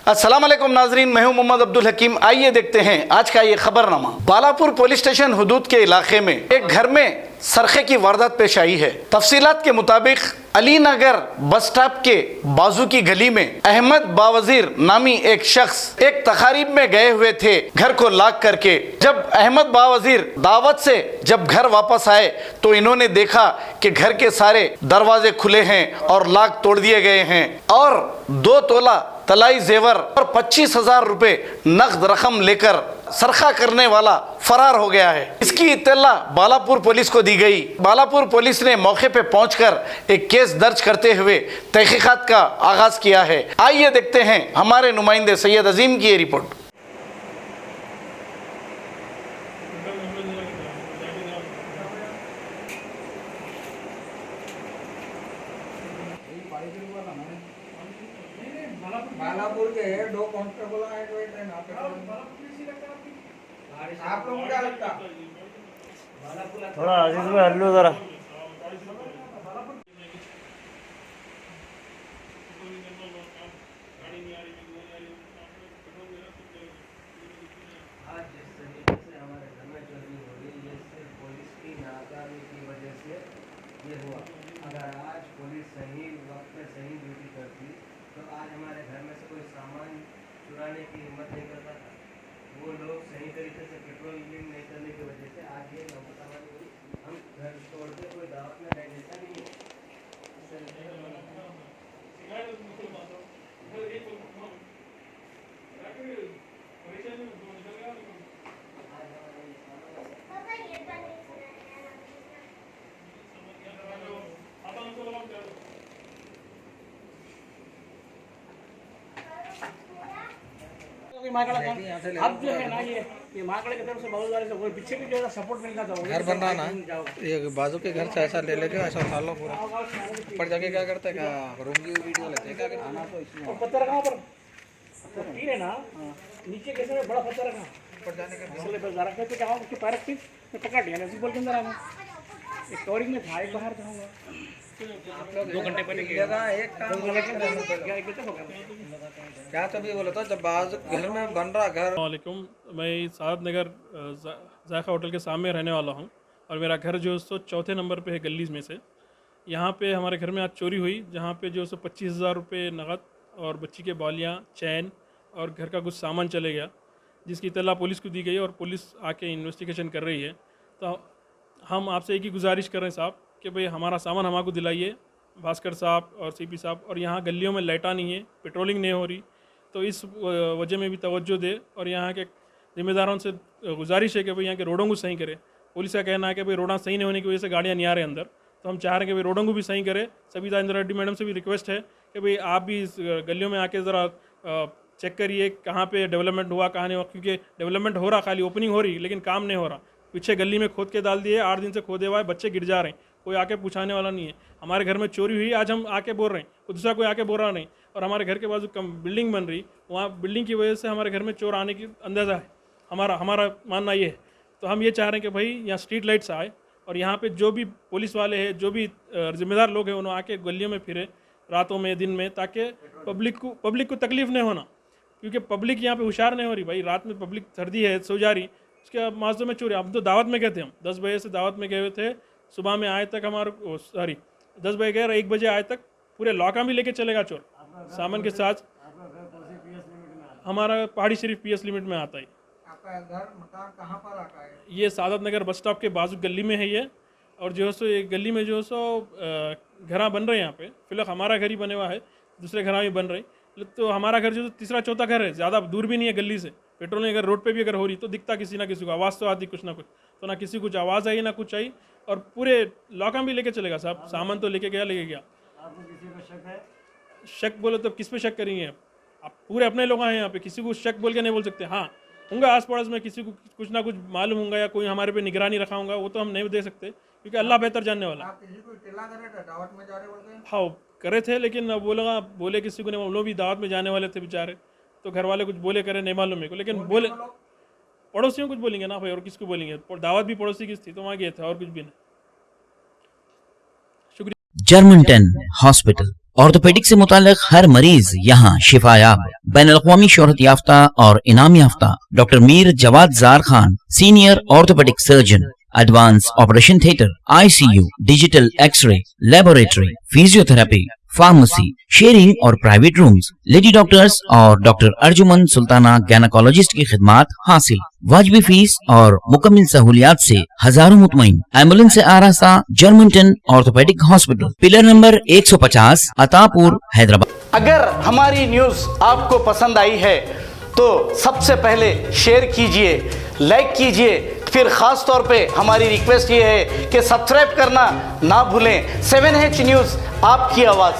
अस्सलाम वालेकुम नाजरीन, मैं हूं मोहम्मद अब्दुल हकीम। आइए देखते हैं आज का ये खबरनामा। बालापुर पुलिस स्टेशन हुदूद के इलाके में एक घर में सरखे की वारदात पेश आई है। तफसीलात के मुताबिक अली नगर बस स्टॉप के बाजू की गली में अहमद बावजीर नामी एक शख्स एक तकारीब में गए हुए थे घर को लॉक करके। जब अहमद बावजीर दावत से जब घर वापस आए तो इन्होंने देखा कि घर के सारे दरवाजे खुले हैं और लॉक तोड़ दिए गए हैं और 2 तोला तलाई जेवर और 25,000 रुपए नकद रकम लेकर सरखा करने वाला फरार हो गया है। इसकी इत्तला बालापुर पुलिस को दी गई। बालापुर पुलिस ने मौके पे पहुंचकर एक केस दर्ज करते हुए तहकीकात का आगाज किया है। आइए देखते हैं हमारे नुमाइंदे सैयद अजीम की ये रिपोर्ट। बालापुर के 2 कांस्टेबल आए हुए थे ना आप लोग क्या लगता थोड़ा आशीष में हल्लो जरा। आज जिस तरीके से हमारे घर में चोरी हो रही है, ये सिर्फ पुलिस की नाकामी की वजह से ये हुआ। अगर आज पुलिस सही वक्त पे सही ड्यूटी करती तो आज हमारे घर में से कोई सामान चुराने की हिम्मत नहीं करता था। वो लोग सही तरीके से पेट्रोलिंग नहीं करने की वजह से आज ये नौबत हमारी हुई। हम घर छोड़ के कोई दावत में गए जैसा नहीं है। अब जो है ना ये माकड़े की तरफ से बहुत सारे से वो पीछे भी जो है सपोर्ट मिलता था। घर बनना ना ये बाजू के घर से ऐसा ले लेके ऐसा उठा लो पूरा ऊपर जाके क्या करते हैं, क्या रूम की वीडियो लेते हैं, क्या करते हैं। और पत्थर कहाँ पर तीर है ना नीचे कैसे में बड़ा पत्थर रखा ऊपर जाने का इसलिए बस जरा कहते क्या उसके पैर रखी मैं पकड़ लिया ना बोल के अंदर आना एक कवरिंग में था एक बाहर था 2 घंटे पहले जगह एक काम क्या तो भी बोला था जब बाजू घर में बन रहा घर। वालेकुम, मैं साद नगर जायका होटल के सामने रहने वाला हूं और मेरा घर जो है सो 4थे नंबर पे है गली में से। यहाँ पे हमारे घर में आज चोरी हुई जहाँ पे जो है सो 25,000 रुपये नकद और बच्ची के बालियाँ, चैन और घर का कुछ सामान चले गया, जिसकी इत्तला पुलिस को दी गई और पुलिस आके इन्वेस्टिगेशन कर रही है। तो हम आपसे एक ही गुजारिश कर रहे हैं साहब कि भाई हमारा सामान हमको दिलाइए, भास्कर साहब और सीपी साहब। और यहाँ गलियों में लाइटा नहीं है, पेट्रोलिंग नहीं हो रही, तो इस वजह में भी तवज्जो दे और यहाँ के ज़िम्मेदारों से गुजारिश है कि भाई यहाँ के रोडों को सही करे। पुलिस का कहना है कि भाई रोडां सही नहीं होने की वजह से गाड़ियाँ नहीं आ रहे अंदर, तो हम चाह रहे हैं कि भाई रोडों को भी सही करे। सबिता इंदिरा रेड्डी मैडम से भी रिक्वेस्ट है कि भाई आप भी इस गलियों में आके ज़रा चेक करिए कहाँ पे डेवलपमेंट हुआ कहाँ नहीं हुआ, क्योंकि डेवलपमेंट हो रहा, खाली ओपनिंग हो रही लेकिन काम नहीं हो रहा। पीछे गली में खोद के डाल दिए, 8 दिन से खोदे हुआ है, बच्चे गिर जा रहे हैं, कोई आके पूछाने वाला नहीं है। हमारे घर में चोरी हुई, आज हम आके बोल रहे हैं, दूसरा कोई आके बोल रहा नहीं। और हमारे घर के बाजू बिल्डिंग बन रही, वहाँ बिल्डिंग की वजह से हमारे घर में चोर आने की अंदाज़ा है, हमारा मानना ये है। तो हम ये चाह रहे हैं कि भाई यहाँ स्ट्रीट लाइट्स आए और यहाँ पे जो भी पुलिस वाले हैं, जो भी जिम्मेदार लोग हैं, उन्होंने आके गलियों में फिरे रातों में, दिन में, ताकि पब्लिक को तकलीफ नहीं होना, क्योंकि पब्लिक यहाँ पे होशियार नहीं हो रही। भाई रात में पब्लिक सर्दी है, सो जा रही, उसके माजूम में चोरी। अब तो दावत में गए थे, हम 10 बजे से दावत में गए हुए थे, सुबह में आए तक हमारे 10 बजे गए, 1 बजे आए तक पूरे लॉका भी लेके चलेगा चोर सामान के साथ। हमारा पहाड़ी शरीफ PS लिमिट में आता है। आपका घर मकान कहाँ पर आता है? ये सादत नगर बस स्टॉप के बाजू गली में है ये। और जो है सो एक गली में जो है सो घर बन रहे हैं यहाँ पे, फिलहाल हमारा घर ही बने हुआ है, दूसरे घर भी बन रहे। तो हमारा घर जो तीसरा चौथा घर है, ज़्यादा दूर भी नहीं है गली से। पेट्रोलिंग अगर रोड पे भी अगर हो रही तो दिखता किसी ना किसी को, आवाज़ तो आती कुछ ना कुछ, तो ना किसी कुछ आवाज़ आई ना कुछ आई। और पूरे लॉका भी लेके चलेगा साहब, सामान तो लेके गया। आपको किसी को शक है? शक बोले तो किस पे शक करेंगे आप? पूरे अपने लोग हैं यहाँ पे, किसी को शक बोल के नहीं बोल सकते। हाँ होंगे आस पड़ोस में किसी को कुछ ना कुछ मालूम होगा या कोई हमारे पे निगरानी रखा होगा, वो तो हम नहीं दे सकते क्योंकि अल्लाह बेहतर जानने वाला। आप किसी को इत्तला करे थे दावत में जा रहे बोलते हैं? हाँ करे थे, लेकिन अब बोले किसी को नहीं, हम लोग भी दावत में जाने वाले थे बेचारे, तो घर वाले कुछ बोले करे नहीं मालूम मेरे को, लेकिन बोले पड़ोसियों कुछ बोलेंगे ना भाई, और किसको बोलेंगे? दावत भी पड़ोसी की थी तो वहाँ गए थे, और कुछ भी नहीं। German 10 Hospital ऑर्थोपेडिक से मुताल्लिक हर मरीज यहाँ शिफायाब। बैनुल-अक़वामी शोहरत याफ्ता और इनाम याफ्ता doctor Mir Jawad Zar Khan, senior orthopaedic surgeon, advance operation theatre, ICU, digital X-ray, laboratory, physiotherapy, pharmacy, sharing और प्राइवेट रूम्स, लेडी डॉक्टर्स और डॉक्टर अर्जुमन सुल्ताना गैनाकोलॉजिस्ट की खिदमात हासिल। वाजबी फीस और मुकम्मल सहूलियात से हजारों मुतमईन। एम्बुलेंस से आरास्ता Germanton orthopaedic hospital, pillar number 150, Attapur, Hyderabad. अगर हमारी न्यूज़ आपको पसंद आई है तो सबसे पहले शेयर कीजिए, लाइक कीजिए, फिर ख़ास तौर पे हमारी रिक्वेस्ट ये है कि सब्सक्राइब करना ना भूलें। 7H न्यूज़, आपकी आवाज़।